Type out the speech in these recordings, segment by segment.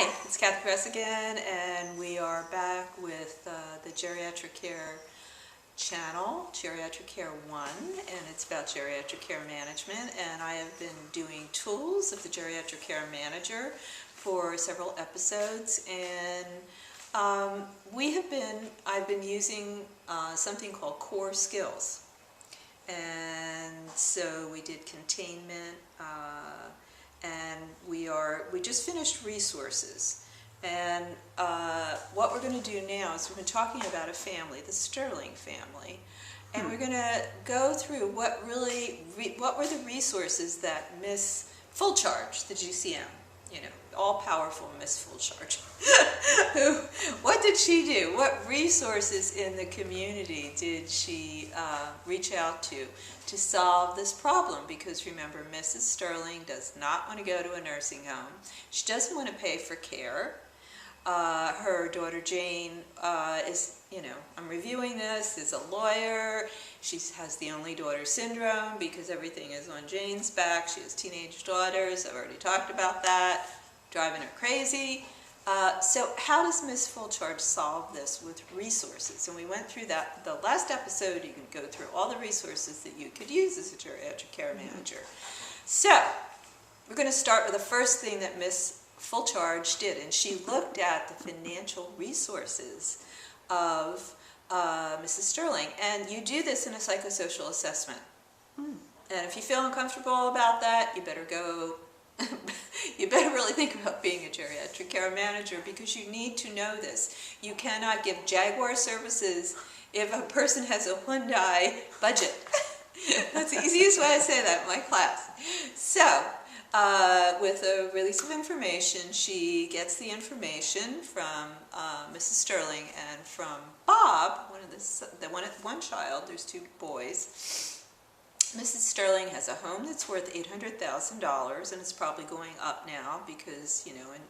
Hi, it's Kathy Press again, and we are back with the Geriatric Care channel, Geriatric Care 1, and it's about geriatric care management. And I have been doing tools of the Geriatric Care Manager for several episodes, and I've been using something called core skills. And so we did containment, and we just finished resources. And what we're going to do now is we've been talking about a family, the Sterling family, and we're going to go through what were the resources that Miss Full Charge, the GCM, all-powerful Miss Full Charge, what did she do? What resources in the community did she reach out to solve this problem? Because remember, Mrs. Sterling does not want to go to a nursing home. She doesn't want to pay for care. Her daughter Jane I'm reviewing this, is a lawyer. She has the only daughter syndrome because everything is on Jane's back. She has teenage daughters. I've already talked about that. Driving her crazy. So how does Miss Full Charge solve this with resources? And we went through that. The last episode, you can go through all the resources that you could use as a geriatric care manager. So we're going to start with the first thing that Miss Full Charge did, and she looked at the financial resources of Mrs. Sterling. And you do this in a psychosocial assessment. And if you feel uncomfortable about that, you better go. You better really think about being a geriatric care manager, because you need to know this. You cannot give Jaguar services if a person has a Hyundai budget. That's the easiest way I say that in my class. So, with a release of information, she gets the information from Mrs. Sterling and from Bob, one child. There's two boys. Mrs. Sterling has a home that's worth $800,000, and it's probably going up now because, and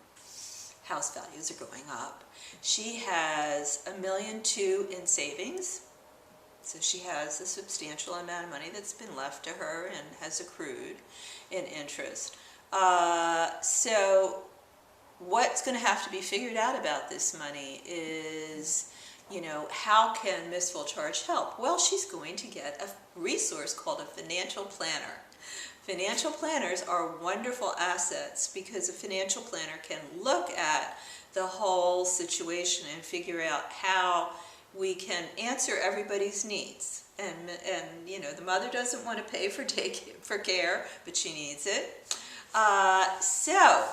house values are going up. She has $1.2 million in savings, so she has a substantial amount of money that's been left to her and has accrued in interest. So what's going to have to be figured out about this money is, how can Miss Full Charge help? Well, she's going to get a resource called a financial planner. Financial planners are wonderful assets because a financial planner can look at the whole situation and figure out how we can answer everybody's needs. And the mother doesn't want to pay for care, but she needs it. So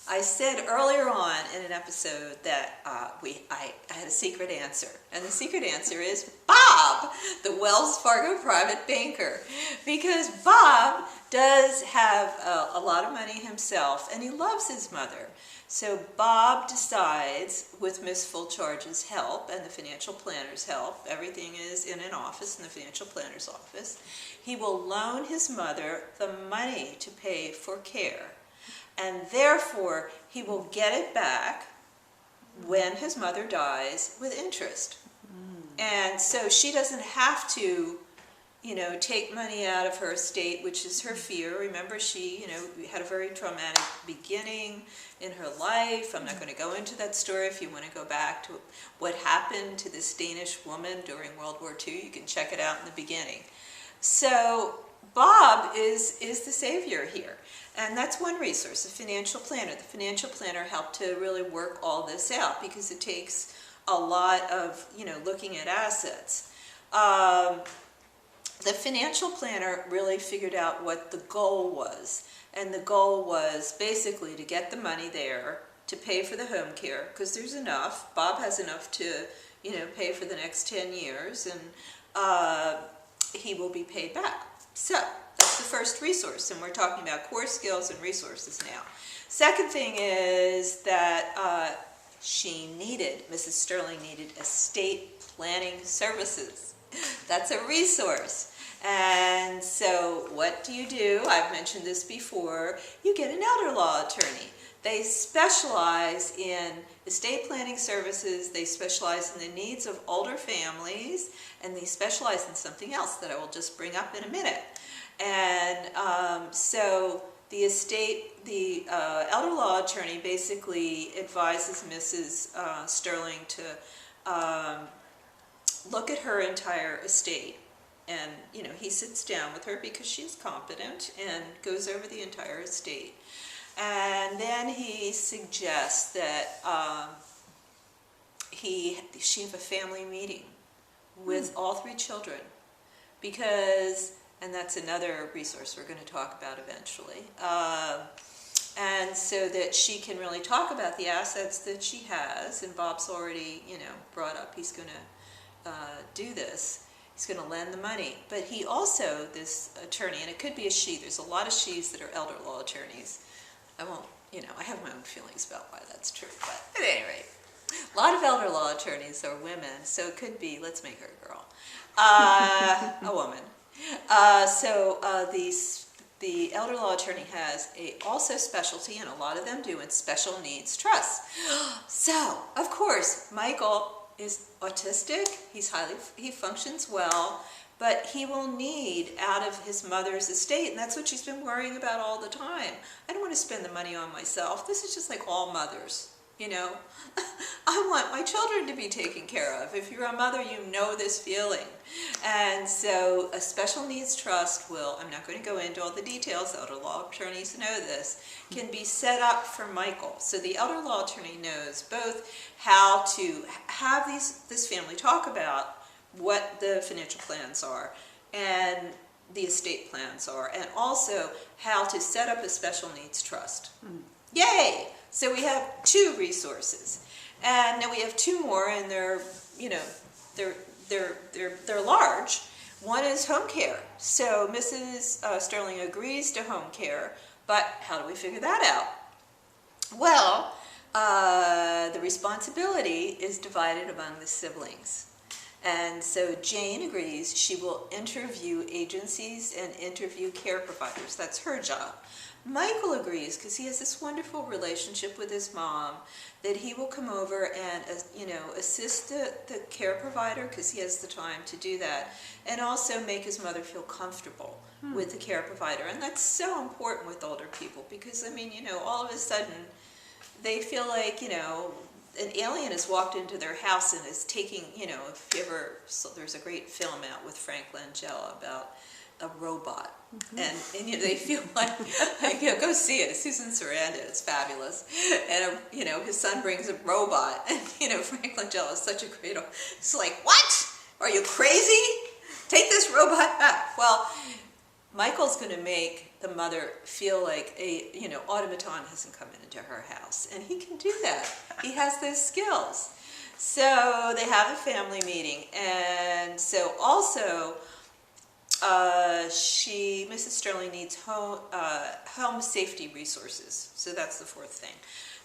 I said earlier on in an episode that I had a secret answer, and the secret answer is Bob, the Wells Fargo private banker, because Bob does have a lot of money himself, and he loves his mother. So Bob decides, with Miss Full Charge's help and the financial planner's help, everything is in an office, in the financial planner's office, he will loan his mother the money to pay for care. And therefore, he will get it back when his mother dies with interest. And so she doesn't have to, take money out of her estate, which is her fear. Remember, she, had a very traumatic beginning in her life. I'm not going to go into that story. If you want to go back to what happened to this Danish woman during World War II, you can check it out in the beginning. So Bob is the savior here. And that's one resource, the financial planner. The financial planner helped to really work all this out because it takes a lot of, looking at assets. The financial planner really figured out what the goal was. And the goal was basically to get the money there to pay for the home care, because there's enough. Bob has enough to, pay for the next 10 years, and he will be paid back. So that's the first resource, and we're talking about core skills and resources now. Second thing is that Mrs. Sterling needed estate planning services. That's a resource. And so what do? I've mentioned this before. You get an elder law attorney. They specialize in estate planning services, they specialize in the needs of older families, and they specialize in something else that I will just bring up in a minute. And so the estate, the elder law attorney basically advises Mrs. Sterling to look at her entire estate. And, you know, he sits down with her because she's competent and goes over the entire estate. And then he suggests that she have a family meeting with all 3 children, because, and that's another resource we're going to talk about eventually, and so that she can really talk about the assets that she has. And Bob's already, you know, brought up he's going to do this. He's going to lend the money. But he also, this attorney, and it could be a she, there's a lot of she's that are elder law attorneys. I won't, you know, I have my own feelings about why that's true, but at any rate, a lot of elder law attorneys are women, so it could be, let's make her a girl, a woman. The elder law attorney has also specialty, and a lot of them do, in special needs trust. So, of course, Michael is autistic, he functions well, but he will need out of his mother's estate, and that's what she's been worrying about all the time. I don't want to spend the money on myself. This is just like all mothers, you know. I want my children to be taken care of. If you're a mother, you know this feeling. And so a special needs trust will, I'm not going to go into all the details, elder law attorneys know this, can be set up for Michael. So the elder law attorney knows both how to have this family talk about what the financial plans are and the estate plans are, and also how to set up a special needs trust. Yay! So we have 2 resources, and now we have 2 more, and they're, you know, they're large. One is home care. So Mrs. Sterling agrees to home care, but how do we figure that out? Well, the responsibility is divided among the siblings. And so Jane agrees she will interview agencies and interview care providers. That's her job. Michael agrees because he has this wonderful relationship with his mom that he will come over and, you know, assist the care provider because he has the time to do that, and also make his mother feel comfortable with the care provider. And that's so important with older people because, I mean, you know, all of a sudden they feel like, you know, an alien has walked into their house and is taking, you know, if you ever, so there's a great film out with Frank Langella about a robot. And you know, they feel like you know, go see it. It's Susan Sarandon. It's fabulous. And you know, his son brings a robot, and you know, Frank Langella is such a great. It's like, what? Are you crazy? Take this robot back. Well, Michael's going to make the mother feel like a, you know, automaton hasn't come into her house, and he can do that. He has those skills. So they have a family meeting, and so also. Mrs. Sterling needs home safety resources. So that's the 4th thing.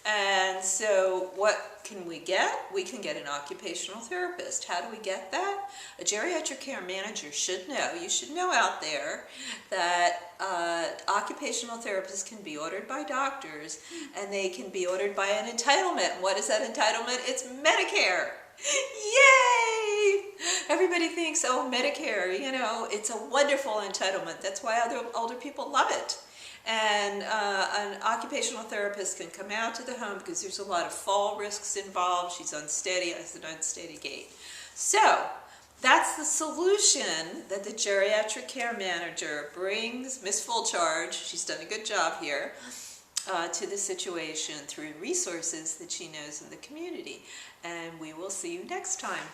And so what can we get? We can get an occupational therapist. How do we get that? A geriatric care manager should know. You should know out there that occupational therapists can be ordered by doctors, and they can be ordered by an entitlement. And what is that entitlement? It's Medicare. Yay! Everybody thinks, oh, Medicare, you know, it's a wonderful entitlement. That's why other older people love it. And an occupational therapist can come out to the home because there's a lot of fall risks involved. She's unsteady, has an unsteady gait. So that's the solution that the geriatric care manager brings, Miss Full Charge, she's done a good job here, to the situation through resources that she knows in the community. And we will see you next time.